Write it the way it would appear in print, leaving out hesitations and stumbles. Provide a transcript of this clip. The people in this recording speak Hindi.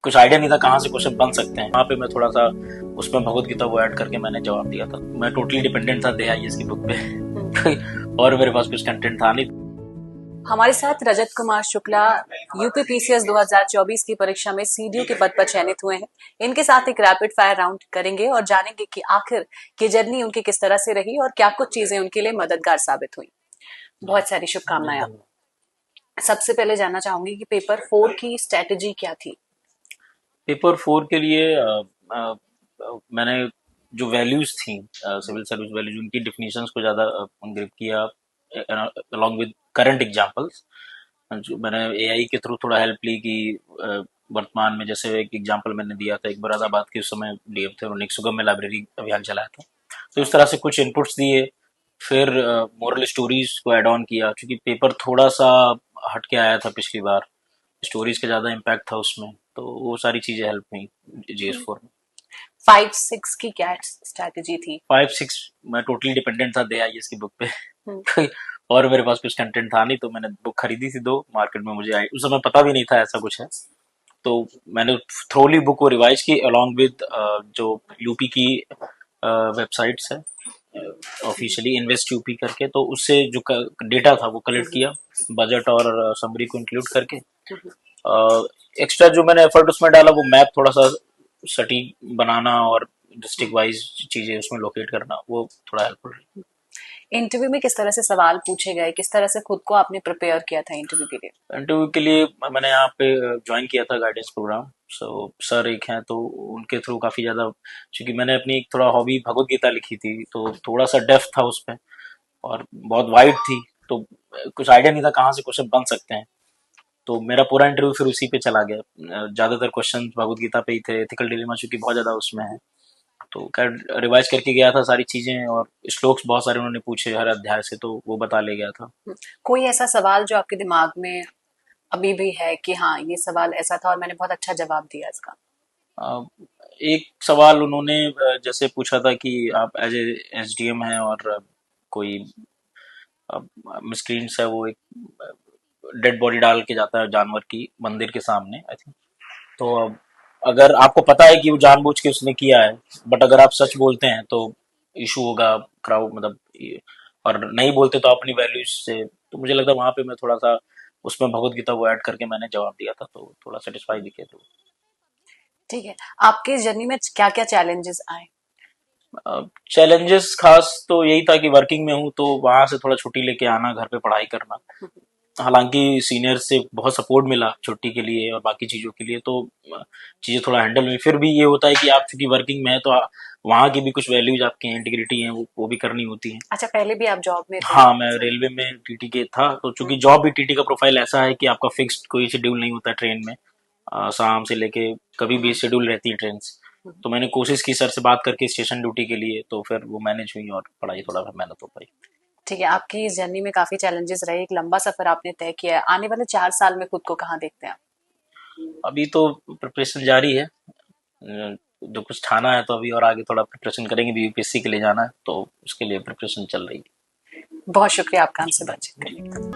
कुछ आइडिया नहीं था कहाँ से क्वेश्चन बन सकते हैं। वहाँ पे मैं थोड़ा सा उसमें भगवत गीता को ऐड करके मैंने जवाब दिया था। मैं टोटली डिपेंडेंट था DIS की बुक पे और मेरे पास कुछ कंटेंट था नहीं। हमारे साथ रजत कुमार शुक्ला यूपीपीसीएस 2024 की परीक्षा में सीडीओ के पद पर चयनित हुए हैं। इनके साथ एक रैपिड फायर राउंड करेंगे और जानेंगे कि आखिर की जर्नी उनकी किस तरह से रही और क्या कुछ चीजें उनके लिए मददगार साबित हुई। बहुत सारी शुभकामनाएं आपको। सबसे पहले जानना चाहूंगी कि पेपर 4 की स्ट्रेटेजी क्या थी। पेपर 4 के लिए मैंने जो वैल्यूज थी, सिविल सर्विस वैल्यूज, उनकी डिफिनीशंस को ज़्यादा ग्रिप किया अलॉन्ग विद करंट एग्जांपल्स। जो मैंने AI के थ्रू थोड़ा हेल्प ली कि वर्तमान में, जैसे एक एग्जांपल मैंने दिया था, एक मुरादाबाद के उस समय DM थे, उन्होंने एक सुगम्य लाइब्रेरी अभियान चलाया था, तो इस तरह से कुछ इनपुट्स दिए। फिर मोरल स्टोरीज को ऐड ऑन किया, क्योंकि पेपर थोड़ा सा हट के आया था पिछली बार, स्टोरीज का ज़्यादा इम्पैक्ट था उसमें, तो वो सारी चीज़ें हेल्प हुई GS4 में। 5-6 की क्या स्ट्रेटेजी थी। 5-6 मैं टोटली डिपेंडेंट था DIS की बुक हम्म, पे और मेरे पास कुछ कंटेंट था नहीं, तो मैंने बुक खरीदी थी 2 मार्केट में। मुझे आई उस समय पता भी नहीं था ऐसा कुछ है, तो मैंने थ्रोली बुक को रिवाइज की अलॉन्ग विद जो यूपी की वेबसाइट्स है ऑफिशियली इन्वेस्ट यूपी करके, तो उससे जो डेटा था वो कलेक्ट किया, बजट और समरी को इंक्लूड करके। एक्स्ट्रा जो मैंने एफर्ट उसमें डाला वो मैप थोड़ा सा सटीक बनाना और डिस्ट्रिक्ट वाइज चीजें उसमें लोकेट करना, वो थोड़ा हेल्पफुल रही। इंटरव्यू में किस तरह से सवाल पूछे गए, किस तरह से खुद को आपने प्रिपेयर किया था इंटरव्यू के लिए। इंटरव्यू के लिए मैंने यहाँ पे ज्वाइन किया था गाइडेंस प्रोग्राम। सर एक हैं, तो उनके थ्रू काफ़ी ज़्यादा, क्योंकि मैंने अपनी एक थोड़ा हॉबी भगवत गीता लिखी थी, तो थोड़ा सा डेप्थ था उसमें और बहुत वाइड थी, तो कुछ आइडिया नहीं था कहाँ से क्वेश्चन बन सकते हैं। तो मेरा पूरा इंटरव्यू फिर उसी पे चला गया। ज़्यादातर क्वेश्चन भगवत गीता पे ही थे, एथिकल डिलेमा चूंकि बहुत ज़्यादा उसमें है, तो खैर रिवाइज करके गया था सारी चीज़ें, और श्लोक्स बहुत सारे उन्होंने पूछे हर अध्याय से, तो वो बता ले गया था। कोई ऐसा सवाल जो आपके दिमाग में अभी भी है कि हाँ ये सवाल ऐसा था और मैंने बहुत अच्छा जवाब दिया इसका। अ, एक सवाल उन्होंने जैसे पूछा था कि आप एज ए SDM हैं और कोई मिसक्रींट्स है, वो एक डेड बॉडी डाल के जाता है जानवर की मंदिर के सामने, आई थिंक। तो अब अगर आपको पता है कि वो जानबूझ के उसने किया है, बट अगर आप सच बोलते हैं तो इशू होगा, क्राउड मतलब और नहीं बोलते तो अपनी वैल्यूज से, तो मुझे लगता है वहां पे मैं थोड़ा सा उसमें भगवत गीता को ऐड करके मैंने जवाब दिया था, तो थोड़ा सेटिस्फाई दिखे थे। ठीक है, आपके जर्नी में क्या क्या चैलेंजेस आए। चैलेंजेस खास तो यही था कि वर्किंग में हूँ, तो वहां से थोड़ा छुट्टी लेके आना, घर पे पढ़ाई करना। हालांकि सीनियर से बहुत सपोर्ट मिला छुट्टी के लिए और बाकी चीज़ों के लिए, तो चीज़ें थोड़ा हैंडल हुई। फिर भी ये होता है कि आप चूंकि वर्किंग में है, तो वहाँ की भी कुछ वैल्यूज आपकी हैं, इंटीग्रिटी है, वो भी करनी होती है। अच्छा, पहले भी आप जॉब में थे। हाँ, मैं रेलवे में TT के था, तो चूंकि जॉब भी TT का प्रोफाइल ऐसा है कि आपका फिक्स्ड कोई शेड्यूल नहीं होता ट्रेन में। शाम से लेके कभी भी शेड्यूल रहती है ट्रेन। तो मैंने कोशिश की सर से बात करके स्टेशन ड्यूटी के लिए, तो फिर वो मैनेज हुई और पढ़ाई थोड़ा मेहनत हो पाई। ठीक है, आपकी इस जर्नी में काफी चैलेंजेस रहे, एक लंबा सफर आपने तय किया है। आने वाले 4 साल में खुद को कहाँ देखते हैं आप। अभी तो प्रिपरेशन जारी है, जो कुछ ठाना है, तो अभी और आगे थोड़ा प्रिपरेशन करेंगे, भी UPSC के लिए जाना है, तो उसके लिए प्रिपरेशन चल रही है। बहुत शुक्रिया आपका हमसे बातचीत करने के लिए।